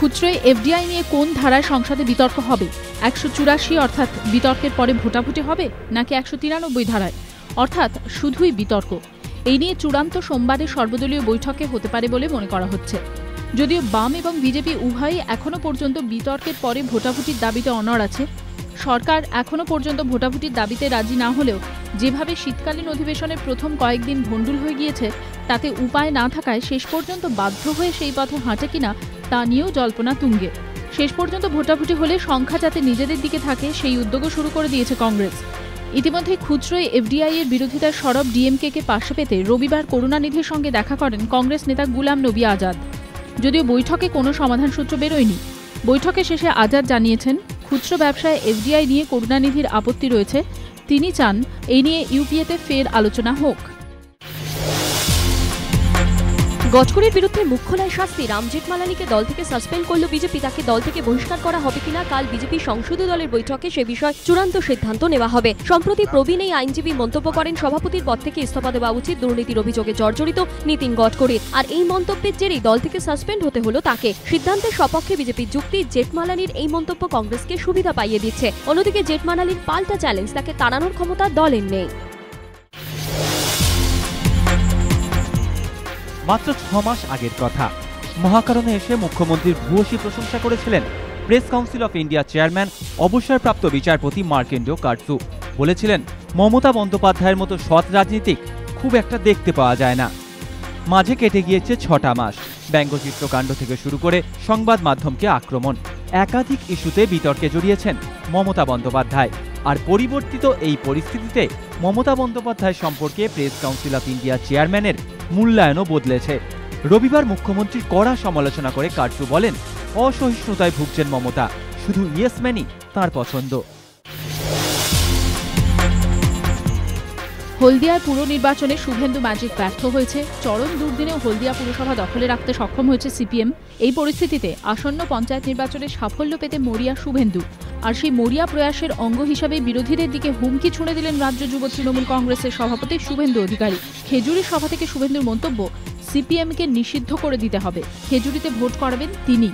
খুচরোয় FDI নিয়ে কোন ধারায় সংসদে বিতর্ক হবে? 184 অর্থাৎ বিতর্কের পরে ভোটাভুটি হবে, নাকি 193 ধারায় অর্থাৎ শুধুই বিতর্ক? এই নিয়ে চূড়ান্ত সোমবারে সর্বদলীয় বৈঠকে হতে পারে বলে মনে করা হচ্ছে। যদিও বাম এবং বিজেপি উভয়ই এখনও পর্যন্ত বিতর্কের পরে ভোটাভুটির দাবিতে অনড় আছে। সরকার এখনও পর্যন্ত ভোটাভুটির দাবিতে রাজি না হলেও যেভাবে শীতকালীন অধিবেশনের প্রথম কয়েকদিন ভণ্ডুল হয়ে গিয়েছে, তাতে উপায় না থাকায় শেষ পর্যন্ত বাধ্য হয়ে সেই পথে হাঁটে কিনা তা নিয়েও জল্পনা তুঙ্গে। শেষ পর্যন্ত ভোটাভুটি হলে সংখ্যা যাতে নিজেদের দিকে থাকে সেই উদ্যোগও শুরু করে দিয়েছে কংগ্রেস। ইতিমধ্যে খুচরোয় এফডিআই এর বিরোধিতার সরব ডিএমকে পাশে পেতে রবিবার করুণানিধির সঙ্গে দেখা করেন কংগ্রেস নেতা গুলাম নবী আজাদ। যদিও বৈঠকে কোনো সমাধান সূত্র বেরোয়নি। বৈঠকে শেষে আজাদ জানিয়েছেন, খুচরো ব্যবসায় এফডিআই নিয়ে করুণানিধির আপত্তি রয়েছে। তিনি চান এই নিয়ে ইউপিএতে ফের আলোচনা হোক। গডকরির বিরুদ্ধে মুখ খোলায় শাস্তি। রাম জেঠমালানিকে দল থেকে সাসপেন্ড করল বিজেপি। তাকে দল থেকে বহিষ্কার করা হবে কিনা কাল বিজেপি সংসদীয় দলের বৈঠকে সে বিষয়ে চূড়ান্ত সিদ্ধান্ত নেওয়া হবে। সম্প্রতি প্রবীণ এই আইনজীবী মন্তব্য করেন, সভাপতির পদ থেকে ইস্তফা দেওয়া উচিত দুর্নীতির অভিযোগে জর্জরিত নীতিন গডকরির। আর এই মন্তব্যের জেরেই দল থেকে সাসপেন্ড হতে হলো তাকে। সিদ্ধান্তের সপক্ষে বিজেপির যুক্তি, জেঠমালানির এই মন্তব্য কংগ্রেসকে সুবিধা পাইয়ে দিচ্ছে। অন্যদিকে জেঠমালানির পাল্টা চ্যালেঞ্জ, তাকে তাড়ানোর ক্ষমতা দলের নেই। মাত্র 6 মাস আগের কথা, মহাকারণে এসে মুখ্যমন্ত্রীর ভূয়সী প্রশংসা করেছিলেন press council of India chairman অবসরপ্রাপ্ত বিচারপতি মার্কেন্ডেয় কাটজু। বলেছিলেন, মমতা বন্দ্যোপাধ্যায়ের মতো সৎ রাজনীতিক খুব একটা দেখতে পাওয়া যায় না। মাঝে কেটে গিয়েছে 6টা মাস। ব্যঙ্গচিত্রকাণ্ড থেকে শুরু করে সংবাদ মাধ্যমকে আক্রমণ, একাধিক ইস্যুতে বিতর্কে জড়িয়েছেন মমতা বন্দ্যোপাধ্যায়। আর পরিবর্তিত এই পরিস্থিতিতে মমতা বন্দ্যোপাধ্যায় সম্পর্কে প্রেস কাউন্সিল অফ ইন্ডিয়া চেয়ারম্যানের মূল্যায়নও বদলেছে। রবিবার মুখ্যমন্ত্রীর কড়া সমালোচনা করে কাটজু বলেন, অসহিষ্ণুতায় ভুগছেন মমতা, শুধু ইয়েসম্যানই তাঁর পছন্দ। হলদিয়ায় পুর নির্বাচনে শুভেন্দু ম্যাজিক ব্যর্থ হয়েছে। চরম দুর্দিনেও হলদিয়া পুরসভা দখলে রাখতে সক্ষম হয়েছে সিপিএম। এই পরিস্থিতিতে আসন্ন পঞ্চায়েত নির্বাচনে সাফল্য পেতে মরিয়া শুভেন্দু। আর সেই মরিয়া প্রয়াসের অঙ্গ হিসাবে বিরোধীদের দিকে হুমকি ছুঁড়ে দিলেন রাজ্য যুব তৃণমূল কংগ্রেসের সভাপতি শুভেন্দু অধিকারী। খেজুরির সভা থেকে শুভেন্দুর মন্তব্য, সিপিএমকে নিষিদ্ধ করে দিতে হবে, খেজুরিতে ভোট করাবেন তিনি।